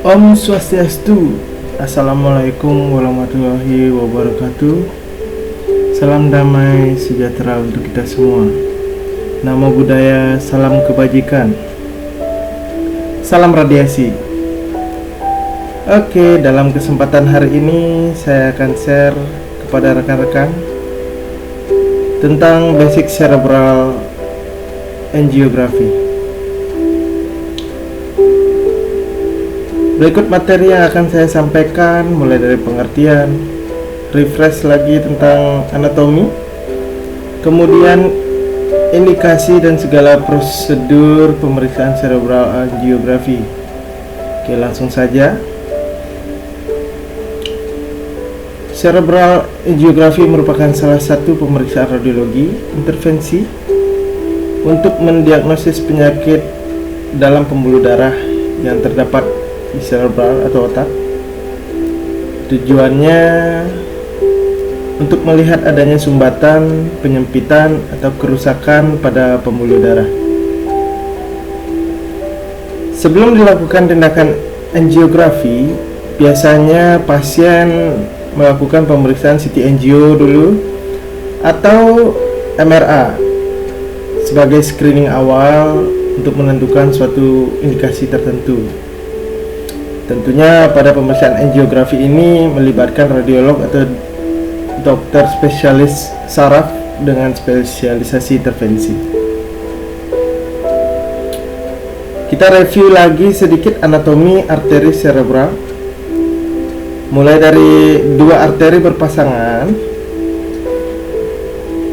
Om Swastiastu. Assalamualaikum warahmatullahi wabarakatuh. Salam damai sejahtera untuk kita semua. Namo Buddhaya, salam kebajikan, salam radiasi. Oke, dalam kesempatan hari ini saya akan share kepada rekan-rekan tentang basic cerebral angiography. Berikut materi yang akan saya sampaikan, mulai dari pengertian, refresh lagi tentang anatomi, kemudian indikasi dan segala prosedur pemeriksaan cerebral angiography. Oke, langsung saja. Cerebral angiography merupakan salah satu pemeriksaan radiologi intervensi untuk mendiagnosis penyakit dalam pembuluh darah yang terdapat di cerebral atau otak. Tujuannya untuk melihat adanya sumbatan, penyempitan, atau kerusakan pada pembuluh darah. Sebelum dilakukan tindakan angiografi, biasanya pasien melakukan pemeriksaan CT angio dulu atau MRA sebagai screening awal untuk menentukan suatu indikasi tertentu. Tentunya pada pemeriksaan angiografi ini melibatkan radiolog atau dokter spesialis saraf dengan spesialisasi intervensi. Kita review lagi sedikit anatomi arteri cerebral. Mulai dari dua arteri berpasangan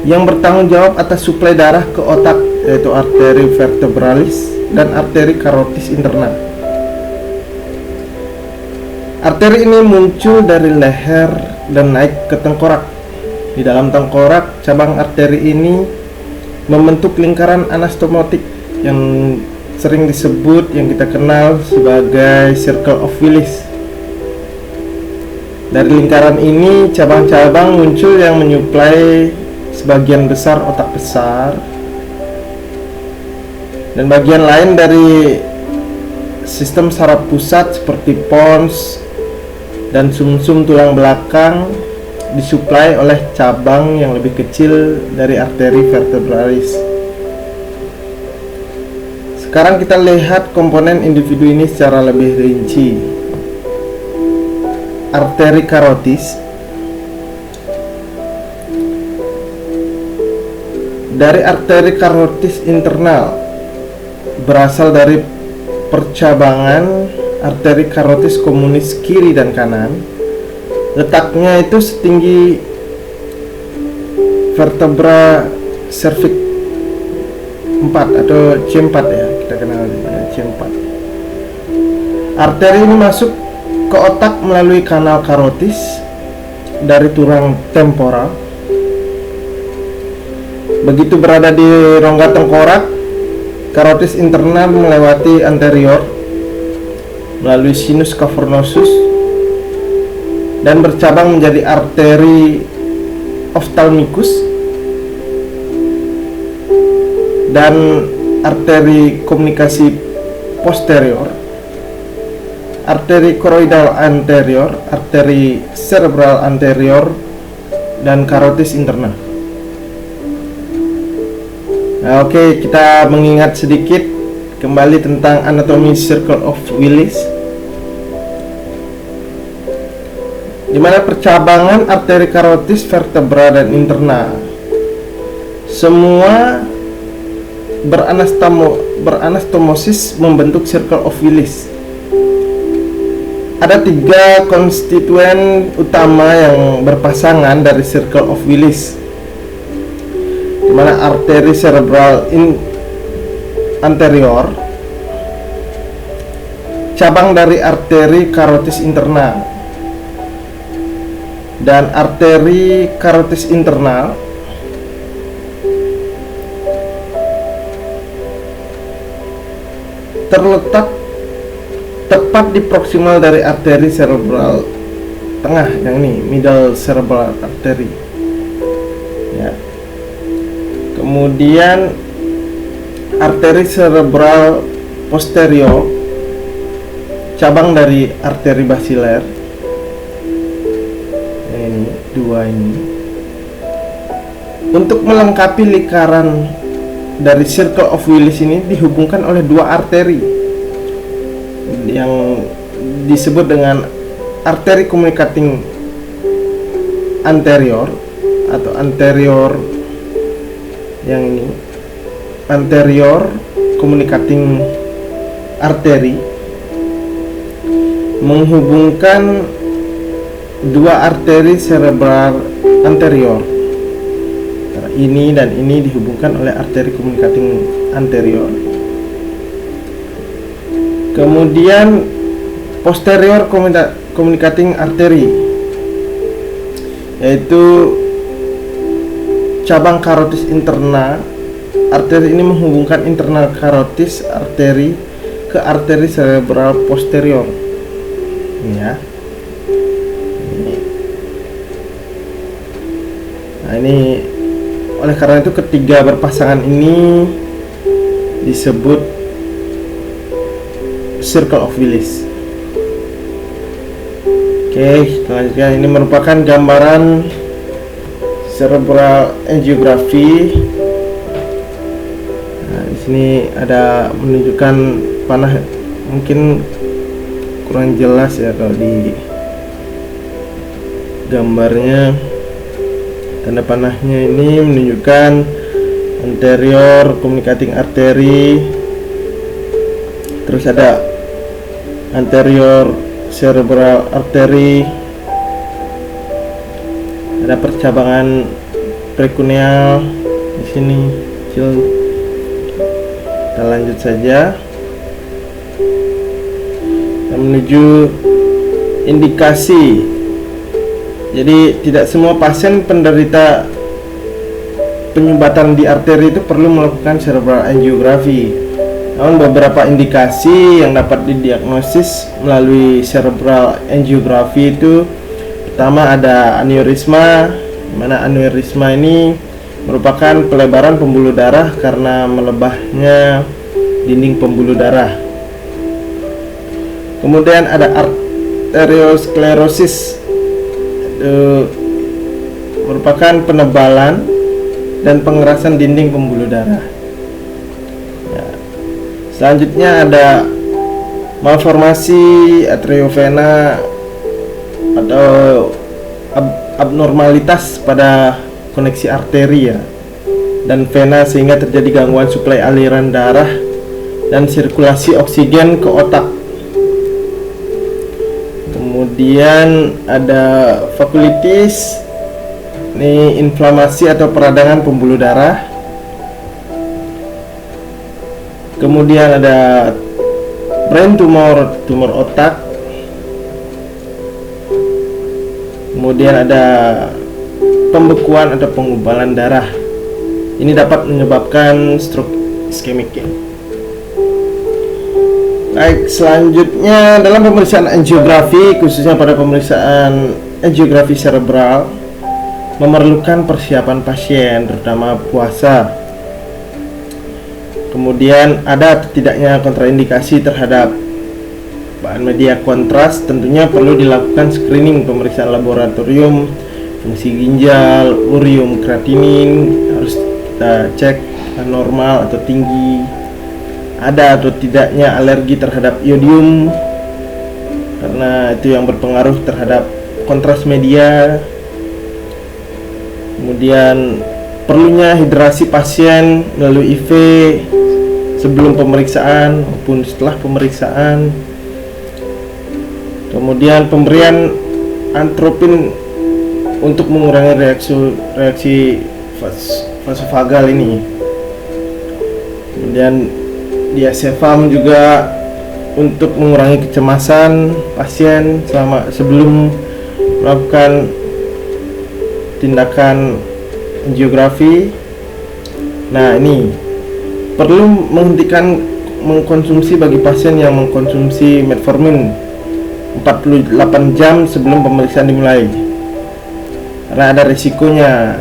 yang bertanggung jawab atas suplai darah ke otak, yaitu arteri vertebralis dan arteri karotis internal. Arteri ini muncul dari leher dan naik ke tengkorak. Di dalam tengkorak, cabang arteri ini membentuk lingkaran anastomotik yang sering disebut, yang kita kenal sebagai Circle of Willis. Dari lingkaran ini, cabang-cabang muncul yang menyuplai sebagian besar otak besar dan bagian lain dari sistem saraf pusat seperti pons dan sumsum tulang belakang disuplai oleh cabang yang lebih kecil dari arteri vertebralis. Sekarang kita lihat komponen individu ini secara lebih rinci. Arteri karotis. Dari arteri karotis internal berasal dari percabangan arteri karotis komunis kiri dan kanan. Letaknya itu setinggi vertebra cervix 4 atau C4 ya, kita kenal C4. Arteri ini masuk ke otak melalui kanal karotis dari tulang temporal. Begitu berada di rongga tengkorak, karotis internal melewati anterior melalui sinus cavernosus dan bercabang menjadi arteri ophthalmicus dan arteri komunikasi posterior, arteri koroidal anterior, arteri cerebral anterior, dan karotis internal. Nah, oke, kita mengingat sedikit kembali tentang anatomi Circle of Willis, di mana percabangan arteri karotis, vertebra, dan internal semua beranastomosis membentuk Circle of Willis. Ada tiga konstituen utama yang berpasangan dari Circle of Willis, di mana arteri cerebral anterior, cabang dari arteri karotis internal, dan arteri karotis internal terletak tepat di proksimal dari arteri cerebral tengah, yang ini middle cerebral artery ya. Kemudian arteri cerebral posterior cabang dari arteri basiler. Ini dua ini. Untuk melengkapi lingkaran dari Circle of Willis ini dihubungkan oleh dua arteri yang disebut dengan arteri communicating anterior atau anterior, yang ini anterior communicating arteri, menghubungkan dua arteri cerebral anterior. Ini dan ini dihubungkan oleh arteri communicating anterior. Kemudian posterior communicating arteri, yaitu cabang karotis interna. Arteri ini menghubungkan internal karotis arteri ke arteri cerebral posterior. Ini ya. Nah, ini oleh karena itu ketiga berpasangan ini disebut Circle of Willis. Oke, selanjutnya ini merupakan gambaran cerebral angiography. Nah, di sini ada menunjukkan panah, mungkin kurang jelas ya kalau di gambarnya. Tanda panahnya ini menunjukkan anterior communicating artery, terus ada anterior cerebral artery, ada percabangan precuneal di sini. Kita lanjut saja. Kita menuju indikasi. Jadi tidak semua pasien penderita penyumbatan di arteri itu perlu melakukan cerebral angiography. Namun beberapa indikasi yang dapat didiagnosis melalui cerebral angiography itu, pertama ada aneurisma, di mana aneurisma ini merupakan pelebaran pembuluh darah karena melebahnya dinding pembuluh darah. Kemudian ada arteriosklerosis, merupakan penebalan dan pengerasan dinding pembuluh darah. Ya. Selanjutnya ada malformasi atriovena atau abnormalitas pada koneksi arteri ya dan vena, sehingga terjadi gangguan suplai aliran darah dan sirkulasi oksigen ke otak. Kemudian ada vakulitis, ini inflamasi atau peradangan pembuluh darah. Kemudian ada brain tumor, tumor otak. Kemudian ada pembekuan atau penggumpalan darah. Ini dapat menyebabkan stroke iskemik ya. Baik, selanjutnya dalam pemeriksaan angiografi, khususnya pada pemeriksaan angiografi cerebral, memerlukan persiapan pasien, terutama puasa. Kemudian ada atau tidaknya kontraindikasi terhadap bahan media kontras, tentunya perlu dilakukan screening pemeriksaan laboratorium, fungsi ginjal, urium, kreatinin harus kita cek normal atau tinggi. Ada atau tidaknya alergi terhadap iodium, karena itu yang berpengaruh terhadap kontras media. Kemudian perlunya hidrasi pasien melalui IV sebelum pemeriksaan maupun setelah pemeriksaan. Kemudian pemberian antropin untuk mengurangi reaksi vasovagal ini. Kemudian diazepam juga untuk mengurangi kecemasan pasien sebelum melakukan tindakan angiografi. Nah, ini perlu menghentikan mengkonsumsi bagi pasien yang mengkonsumsi metformin 48 jam sebelum pemeriksaan dimulai, karena ada resikonya.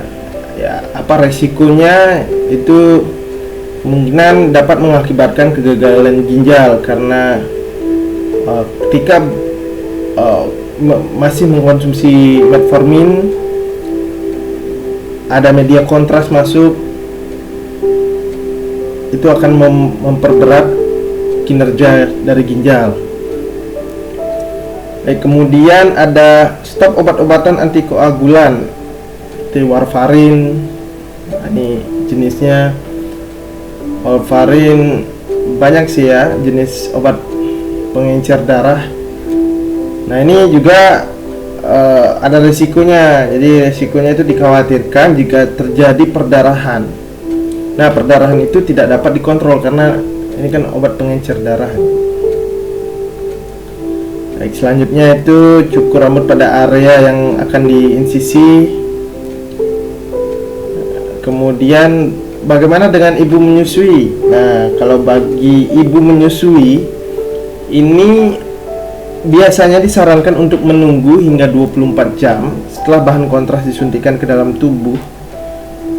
Ya, apa resikonya? Itu kemungkinan dapat mengakibatkan kegagalan ginjal karena Ketika masih mengkonsumsi metformin, ada media kontras masuk, itu akan memperberat kinerja dari ginjal. Kemudian ada stop obat-obatan antikoagulan seperti warfarin. Ini jenisnya warfarin, banyak sih ya jenis obat pengencer darah. Nah ini juga ada resikonya. Jadi resikonya itu dikhawatirkan jika terjadi perdarahan. Nah perdarahan itu tidak dapat dikontrol karena ini kan obat pengencer darah. Baik, selanjutnya itu cukur rambut pada area yang akan diinsisi. Kemudian bagaimana dengan ibu menyusui? Nah kalau bagi ibu menyusui ini biasanya disarankan untuk menunggu hingga 24 jam setelah bahan kontras disuntikan ke dalam tubuh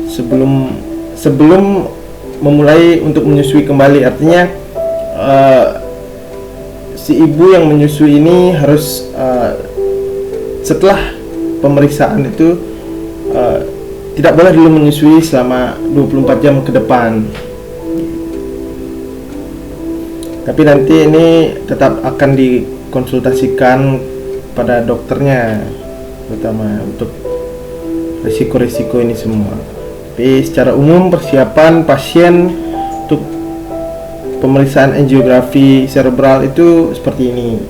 sebelum memulai untuk menyusui kembali. Artinya si ibu yang menyusui ini harus setelah pemeriksaan itu tidak boleh dulu menyusui selama 24 jam ke depan. Tapi nanti ini tetap akan dikonsultasikan pada dokternya, terutama untuk risiko-risiko ini semua. Tapi secara umum persiapan pasien untuk pemeriksaan angiografi cerebral itu seperti ini.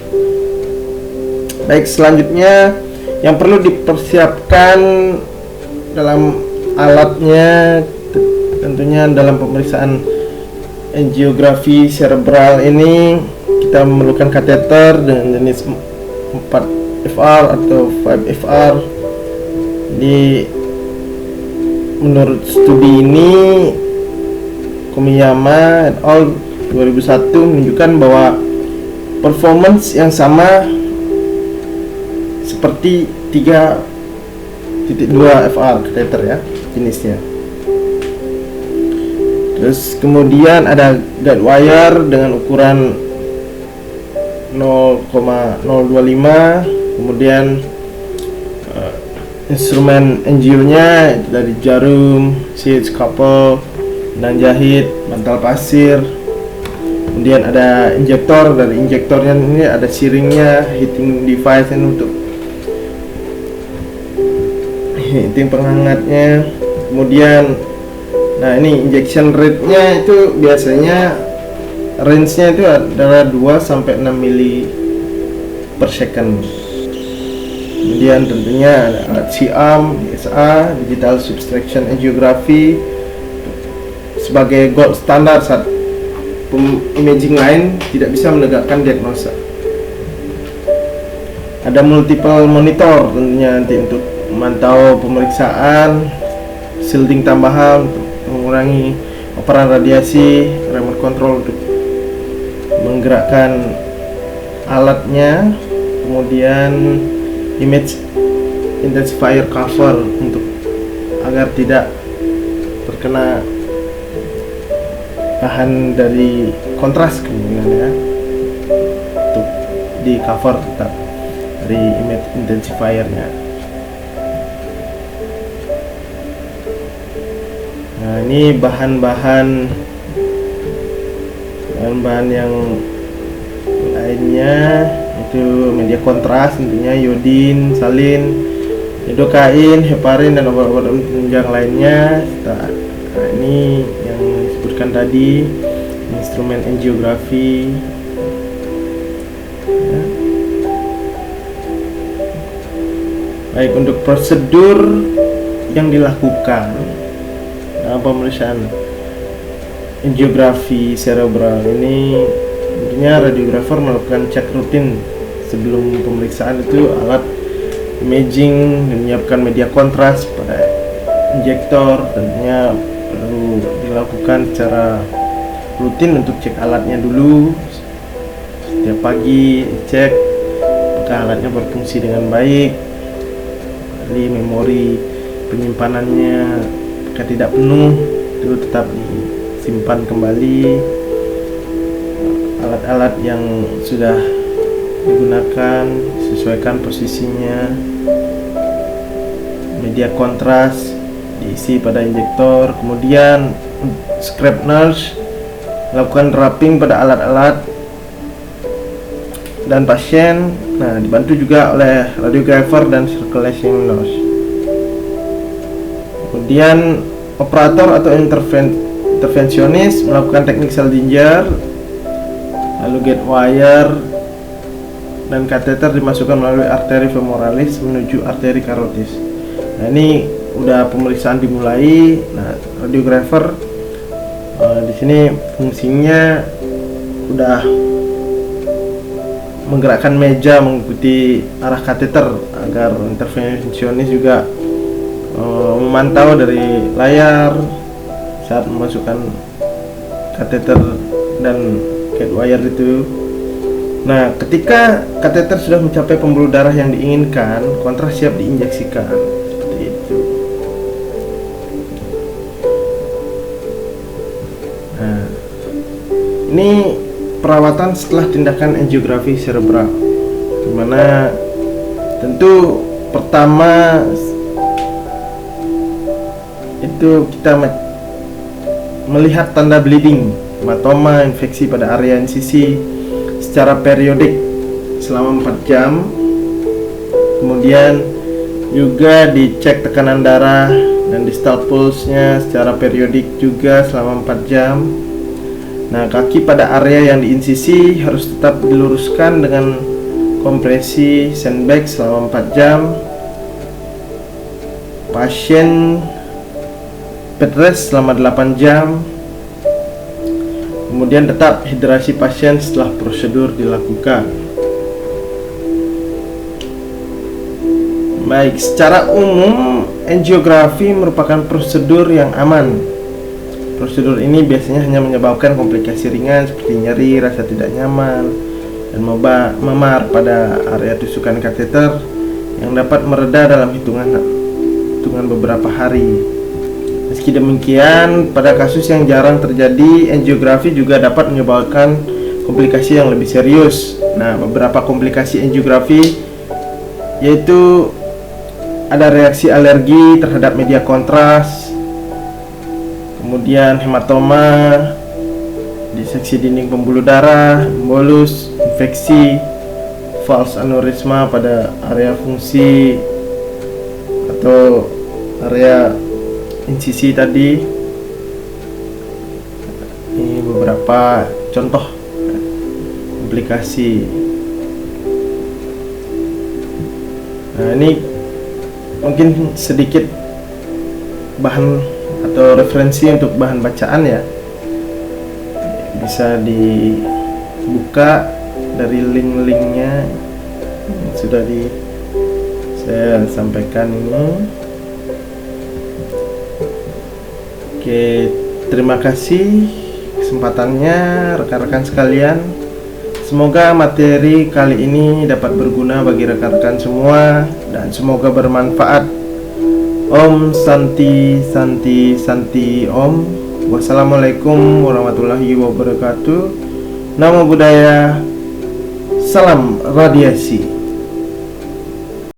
Baik, selanjutnya yang perlu dipersiapkan dalam alatnya, tentunya dalam pemeriksaan angiografi cerebral ini kita memerlukan kateter dengan jenis 4FR atau 5FR. Jadi menurut studi ini Komiyama et al. 2001 menunjukkan bahwa performance yang sama seperti 3.2 FR kateter ya jenisnya. Terus kemudian ada guide wire dengan ukuran 0,025. Kemudian instrumen angionya dari jarum, sheet, scalpel, benang jahit, bantal pasir. Kemudian ada injektor, dari injektornya ini ada siringnya, heating device ini untuk heating penghangatnya. Kemudian nah ini injection rate-nya itu biasanya range-nya itu adalah 2 sampai 6 mili per second. Kemudian tentunya ada alat siam, DSA, digital subtraction angiography sebagai gold standar saat imaging lain tidak bisa menegakkan diagnosa. Ada multiple monitor tentunya nanti untuk memantau pemeriksaan, shielding tambahan untuk mengurangi operan radiasi, remote control untuk menggerakkan alatnya, kemudian image intensifier cover untuk agar tidak terkena bahan dari kontras kemungkinan ya, untuk di cover tetap dari image intensifiernya. Nah ini bahan-bahan yang lainnya itu media kontras tentunya iodin, salin, lidokain, heparin dan obat-obat penunjang lainnya. Nah ini yang disebutkan tadi instrumen angiografi ya. Baik, untuk prosedur yang dilakukan dalam pemeriksaan angiografi cerebral ini, tentunya radiografer melakukan cek rutin sebelum pemeriksaan. Itu alat imaging dan menyiapkan media kontras pada injektor, tentunya perlu dilakukan secara rutin untuk cek alatnya dulu. Setiap pagi cek apakah alatnya berfungsi dengan baik, kali memori penyimpanannya apakah tidak penuh, itu tetap disimpan kembali. Alat-alat yang sudah digunakan, sesuaikan posisinya. Media kontras diisi pada injektor, kemudian scrap nurse melakukan wrapping pada alat-alat dan pasien. Nah, dibantu juga oleh radiographer dan circulation nurse. Kemudian operator atau intervensionis melakukan teknik Seldinger, lalu gate wire dan kateter dimasukkan melalui arteri femoralis menuju arteri karotis. Nah, ini udah pemeriksaan dimulai. Nah, radiographer di sini fungsinya udah menggerakkan meja mengikuti arah kateter agar intervensionis juga memantau dari layar saat memasukkan kateter dan gate wire itu. Nah, ketika kateter sudah mencapai pembuluh darah yang diinginkan, kontras siap diinjeksikan. Seperti itu. Nah, ini perawatan setelah tindakan angiografi cerebral, dimana tentu pertama itu kita melihat tanda bleeding, hematoma, infeksi pada area insisi secara periodik selama 4 jam. Kemudian juga dicek tekanan darah dan distal pulse-nya secara periodik juga selama 4 jam. Nah, kaki pada area yang diinsisi harus tetap diluruskan dengan kompresi sandbag selama 4 jam. Pasien bed rest selama 8 jam. Kemudian tetap hidrasi pasien setelah prosedur dilakukan. Baik, secara umum angiografi merupakan prosedur yang aman. Prosedur ini biasanya hanya menyebabkan komplikasi ringan seperti nyeri, rasa tidak nyaman, dan memar pada area tusukan kateter yang dapat mereda dalam hitungan beberapa hari. Meski demikian, pada kasus yang jarang terjadi, angiografi juga dapat menyebabkan komplikasi yang lebih serius. Nah, beberapa komplikasi angiografi yaitu ada reaksi alergi terhadap media kontras, kemudian hematoma, diseksi dinding pembuluh darah, embolus, infeksi, false aneurisma pada area fungsi atau area insisi tadi. Ini beberapa contoh komplikasi. Nah, ini mungkin sedikit bahan atau referensi untuk bahan bacaan ya. Bisa dibuka dari link-linknya yang sudah saya sampaikan ini. Oke, terima kasih kesempatannya rekan-rekan sekalian. Semoga materi kali ini dapat berguna bagi rekan-rekan semua dan semoga bermanfaat. Om Santi Santi Santi Om. Wassalamualaikum warahmatullahi wabarakatuh. Namo Buddhaya. Salam radiasi.